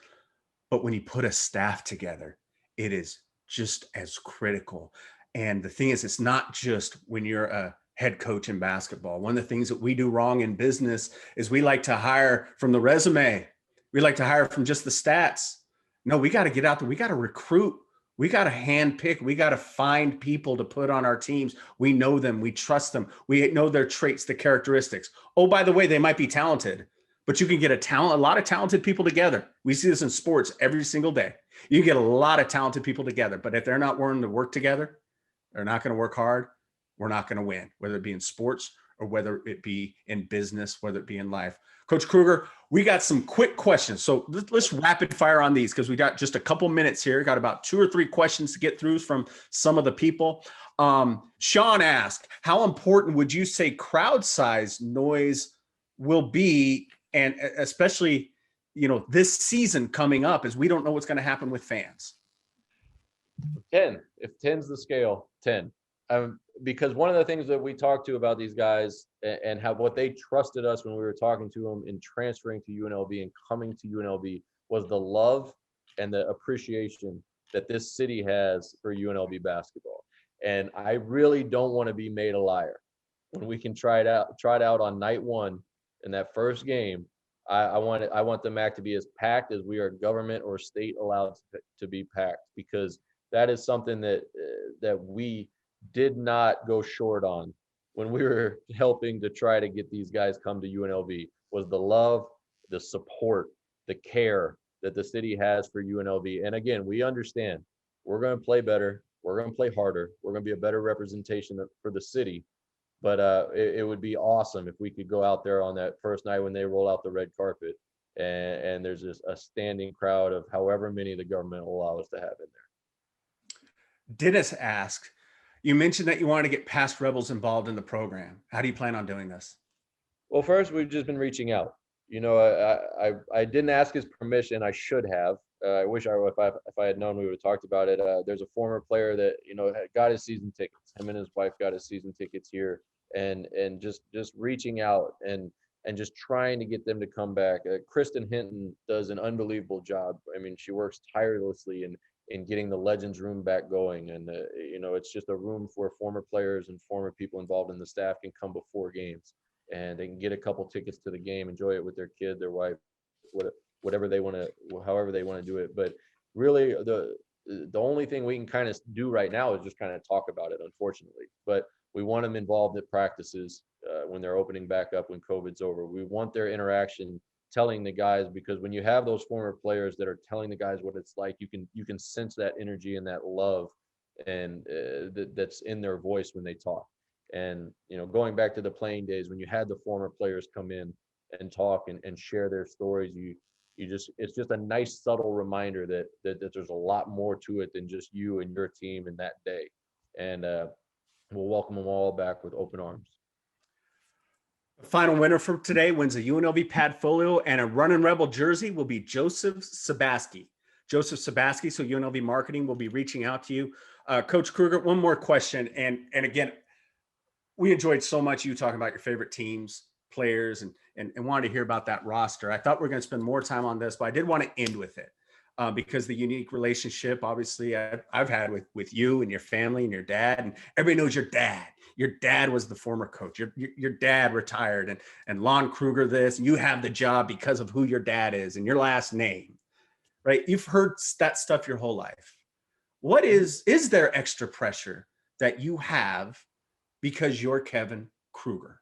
But when you put a staff together, it is just as critical. And the thing is, it's not just when you're a head coach in basketball. One of the things that we do wrong in business is we like to hire from the resume. We like to hire from just the stats. No, we got to get out there. We got to recruit We got to hand pick. We got to find people to put on our teams. We know them. We trust them. We know their traits, the characteristics. Oh, by the way, they might be talented, but you can get a lot of talented people together. We see this in sports every single day. You can get a lot of talented people together, but if they're not willing to work together, they're not going to work hard. We're not going to win, whether it be in sports or whether it be in business, whether it be in life. Coach Kruger, we got some quick questions. So let's rapid fire on these because we got just a couple minutes here. Got about 2 or 3 questions to get through from some of the people. Sean asked, how important would you say crowd size noise will be? And especially, this season coming up, as we don't know what's going to happen with fans. 10. If 10's the scale, 10. Because one of the things that we talked to about these guys and how what they trusted us when we were talking to them in transferring to UNLV and coming to UNLV was the love and the appreciation that this city has for UNLV basketball. And I really don't want to be made a liar when we can try it out on night one in that first game. I want the MAC to be as packed as we are government or state allowed to be packed, because that is something that we did not go short on when we were helping to try to get these guys come to UNLV, was the love, the support, the care that the city has for UNLV. And again, we understand we're going to play better. We're going to play harder. We're going to be a better representation for the city. But it would be awesome if we could go out there on that first night when they roll out the red carpet and there's just a standing crowd of however many the government will allow us to have in there. Dennis asked, you mentioned that you wanted to get past Rebels involved in the program. How do you plan on doing this? Well, first, we've just been reaching out. I didn't ask his permission. I should have. I wish if I had known, we would have talked about it. There's a former player that got his season tickets. Him and his wife got his season tickets here, and just reaching out and just trying to get them to come back. Kristen Hinton does an unbelievable job. I mean, she works tirelessly in getting the Legends room back going, and it's just a room where former players and former people involved in the staff can come before games, and they can get a couple tickets to the game, enjoy it with their kid, their wife, whatever they want to, however they want to do it. But really, the only thing we can kind of do right now is just kind of talk about it, unfortunately. But we want them involved at practices when they're opening back up when COVID's over. We want their interaction, telling the guys, because when you have those former players that are telling the guys what it's like, you can sense that energy and that love and that's in their voice when they talk. And going back to the playing days when you had the former players come in and talk and share their stories, it's just a nice subtle reminder that there's a lot more to it than just you and your team in that day. And we'll welcome them all back with open arms. The final winner from today wins a UNLV Padfolio and a Runnin Rebel jersey will be Joseph Sabaski. Joseph Sabaski, so UNLV Marketing will be reaching out to you. Coach Kruger, one more question. And again, we enjoyed so much you talking about your favorite teams, players, and wanted to hear about that roster. I thought we were going to spend more time on this, but I did want to end with it because the unique relationship, obviously, I've had with you and your family and your dad, and everybody knows your dad. Your dad was the former coach. Your dad retired, and Lon Kruger this, and you have the job because of who your dad is and your last name, right? You've heard that stuff your whole life. What is there extra pressure that you have because you're Kevin Kruger?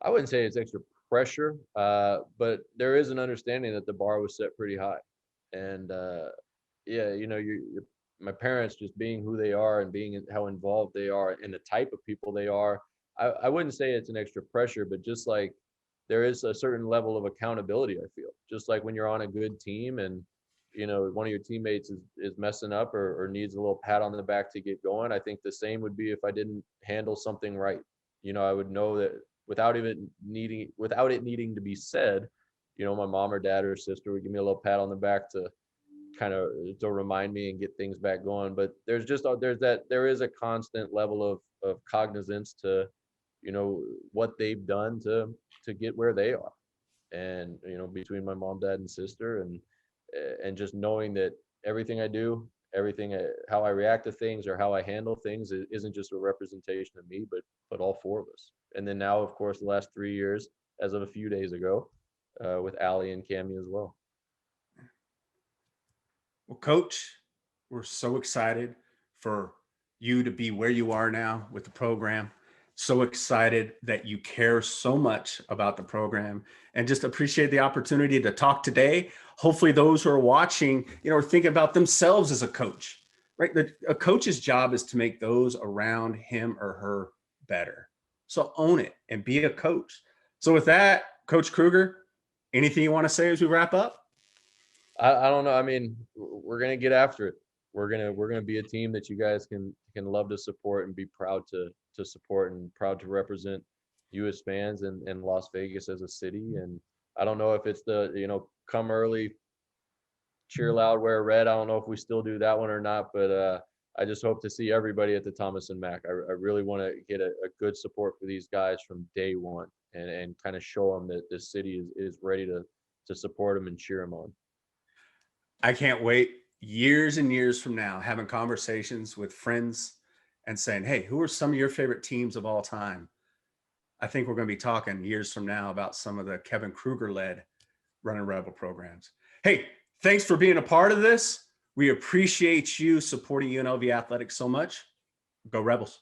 I wouldn't say it's extra pressure, but there is an understanding that the bar was set pretty high. And my parents just being who they are and being how involved they are and the type of people they are, I wouldn't say it's an extra pressure, but just like there is a certain level of accountability, I feel. Just like when you're on a good team and one of your teammates is messing up or needs a little pat on the back to get going, I think the same would be if I didn't handle something right. I would know that without it needing to be said, my mom or dad or sister would give me a little pat on the back to kind of to remind me and get things back going. But there is a constant level of cognizance to what they've done to get where they are, and between my mom, dad, and sister, and just knowing that everything I do, how I react to things or how I handle things isn't just a representation of me, but all 4 of us. And then now, of course, the last 3 years, as of a few days ago, with Allie and Cammie as well. Well, Coach, We're so excited for you to be where you are now with the program. So excited that you care so much about the program, and just appreciate the opportunity to talk today. Hopefully those who are watching, are thinking about themselves as a coach, right? A coach's job is to make those around him or her better. So own it and be a coach. So with that, Coach Kruger, anything you want to say as we wrap up? I don't know. I mean, we're gonna get after it. We're gonna be a team that you guys can love to support and be proud to support and proud to represent you as fans and Las Vegas as a city. And I don't know if it's the come early, cheer loud, wear red. I don't know if we still do that one or not, but I just hope to see everybody at the Thomas and Mack. I really want to get a good support for these guys from day one, and kind of show them that this city is ready to support them and cheer them on. I can't wait years and years from now having conversations with friends and saying, hey, who are some of your favorite teams of all time? I think we're going to be talking years from now about some of the Kevin Kruger led Runnin Rebel programs. Hey, thanks for being a part of this. We appreciate you supporting UNLV athletics so much. Go Rebels.